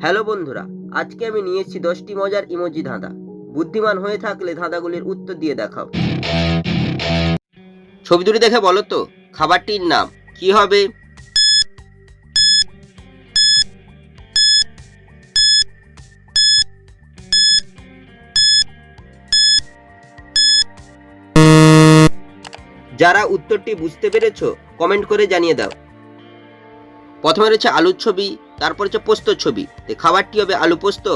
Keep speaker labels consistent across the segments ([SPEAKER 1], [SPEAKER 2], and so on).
[SPEAKER 1] Hello বন্ধুরা, আজকে আমি নিয়ে এসেছি 10টি মজার ইমোজি ধাঁধা। বুদ্ধিমান হয়ে থাকলে ধাঁধাগুলির উত্তর দিয়ে দেখাও। ছবি দুটি দেখে বলো তো খাবারটির নাম কি হবে? যারা উত্তরটি বুঝতে পেরেছো কমেন্ট করে জানিয়ে দাও। প্রথমে রয়েছে আলুর ছবি, তারপর হচ্ছে পোস্তর ছবি। খাবারটি হবে আলু পোস্ত।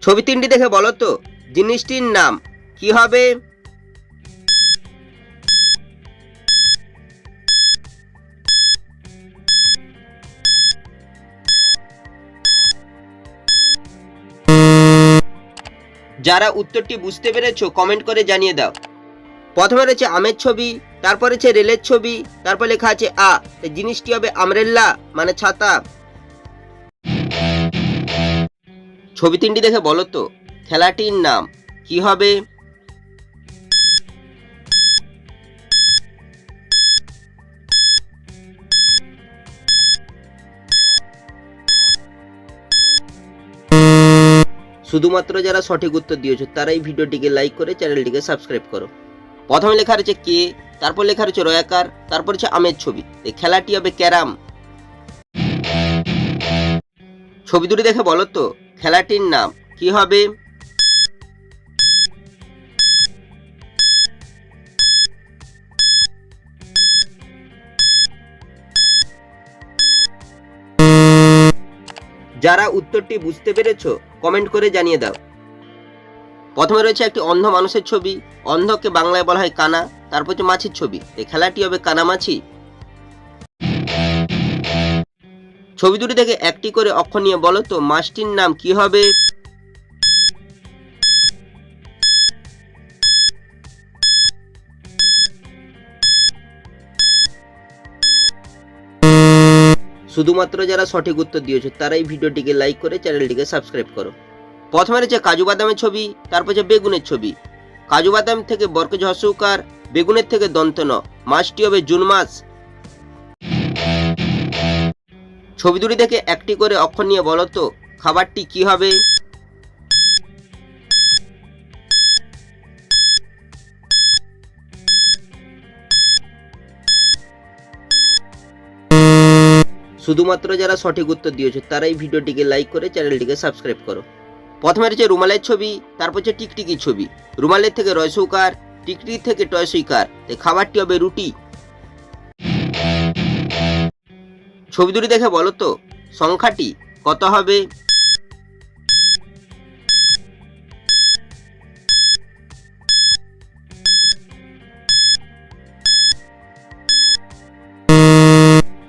[SPEAKER 1] ছবি তিনটি দেখে বলো তো জিনিসটির নাম কি হবে? যারা উত্তরটি বুঝতে পেরেছো কমেন্ট করে জানিয়ে দাও। প্রথমে রয়েছে আমের ছবি, তারপর রয়েছে রেলের ছবি, তারপর লেখা আছে জিনিসটি হবে আমরেল্লা মানে ছাতা। ছবি তিনটি দেখে বলো তো খেলাটির নাম কি হবে? শুধুমাত্র যারা সঠিক উত্তর দিয়েছো তারাই ভিডিওটিকে লাইক করে চ্যানেলটিকে সাবস্ক্রাইব করো। প্রথমে লেখা রয়েছে কে, তারপর লেখা রয়েছে রয়াকার, তারপর হচ্ছে আমের ছবি। খেলাটি হবে ক্যারাম। ছবি দুটি দেখে বলো তো খেলাটির নাম কি হবে? যারা উত্তরটি বুঝতে পেরেছো কমেন্ট করে জানিয়ে দাও। প্রথমে রয়েছে একটি অন্ধ মানুষের ছবি, অন্ধকে বাংলায় বলা হয় কানা, তারপর হচ্ছে মাছির ছবি। খেলাটি হবে কানামাছি। ছবি দুটি থেকে একটি করে অক্ষর নিয়ে বলো তো মাছটির নাম কি হবে? শুধুমাত্র যারা সঠিক উত্তর দিয়েছো তারাই ভিডিওটিকে লাইক করে চ্যানেলটিকে সাবস্ক্রাইব করো। প্রথমে রয়েছে কাজু বাদামের ছবি, তারপর হচ্ছে বেগুনের ছবি। কাজু বাদাম থেকে বরকজ হস্যকার, বেগুনের থেকে দন্ত ন, মাছটি হবে জুন মাছ। ছবি দুটি থেকে একটি করে অক্ষর নিয়ে বলো তো খাবারটি কি হবে? শুধুমাত্র যারা সঠিক উত্তর দিয়েছো তারাই ভিডিওটিকে লাইক করে চ্যানেলটিকে সাবস্ক্রাইব করো। প্রথমে রয়েছে রুমালের ছবি, তারপর হচ্ছে টিকটিকির ছবি। রুমালের থেকে রয়সৌকার, টিকটিকি থেকে টয়সইকার। খাবারটি হবে রুটি। ছবি দুটি দেখে বলো তো সংখ্যাটি কত হবে?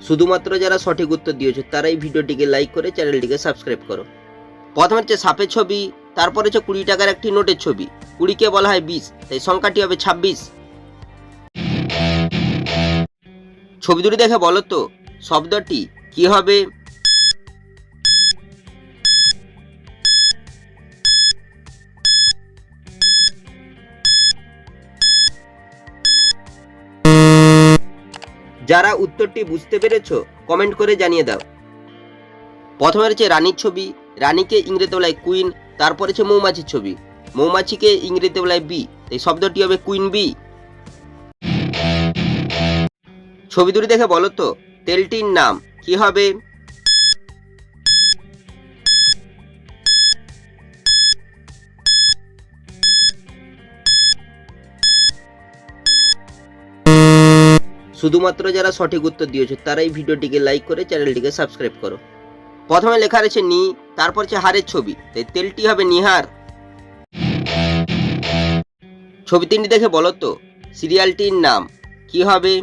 [SPEAKER 1] শুধুমাত্র যারা সঠিক উত্তর দিয়েছো তারাই ভিডিওটিকে লাইক করে চ্যানেলটিকে সাবস্ক্রাইব করো। প্রথমে হচ্ছে সাপের ছবি, তারপর হচ্ছে 20 টাকার একটি নোটের ছবি। 20কে বলা হয় 20, তাই সংখ্যাটি হবে 26। ছবি দুটি দেখে বলো তো শব্দটি কি হবে? যারা উত্তরটি বুঝতে পেরেছো কমেন্ট করে জানিয়ে দাও। প্রথমে রয়েছে রানীর ছবি, রানীকে ইংরেজিতে বলা হয় কুইন, তারপর হচ্ছে মৌমাছির ছবি। মৌমাছিকে ইংরেজিতে বলা হয় বি, এই শব্দটি হবে কুইন বি। ছবি দুটি দেখে বলো তো তেলটির নাম কি হবে? শুধুমাত্র যারা সঠিক উত্তর দিয়েছো তারাই ভিডিওটিকে লাইক করে চ্যানেলটিকে সাবস্ক্রাইব করো। প্রথমে লেখা রয়েছে নি, তারপর হচ্ছে হারের ছবি, তাই তেলটি হবে নিহার। ছবি তিনটি দেখে বলো তো সিরিয়ালটির নাম কি হবে?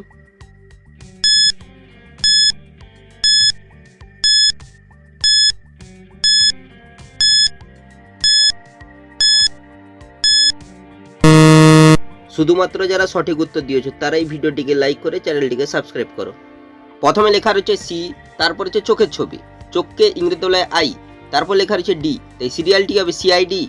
[SPEAKER 1] শুধুমাত্র যারা সঠিক উত্তর দিয়েছো তারাই ভিডিওটিকে লাইক করে চ্যানেলটিকে সাবস্ক্রাইব করো। প্রথমে লেখা রয়েছে সি, তারপর হচ্ছে চোখের ছবি। চোখকে ইংরেজিতে বলা হয় আই, তারপর লেখা রয়েছে ডি, তাই সিরিয়ালটি হবে সিআইডি।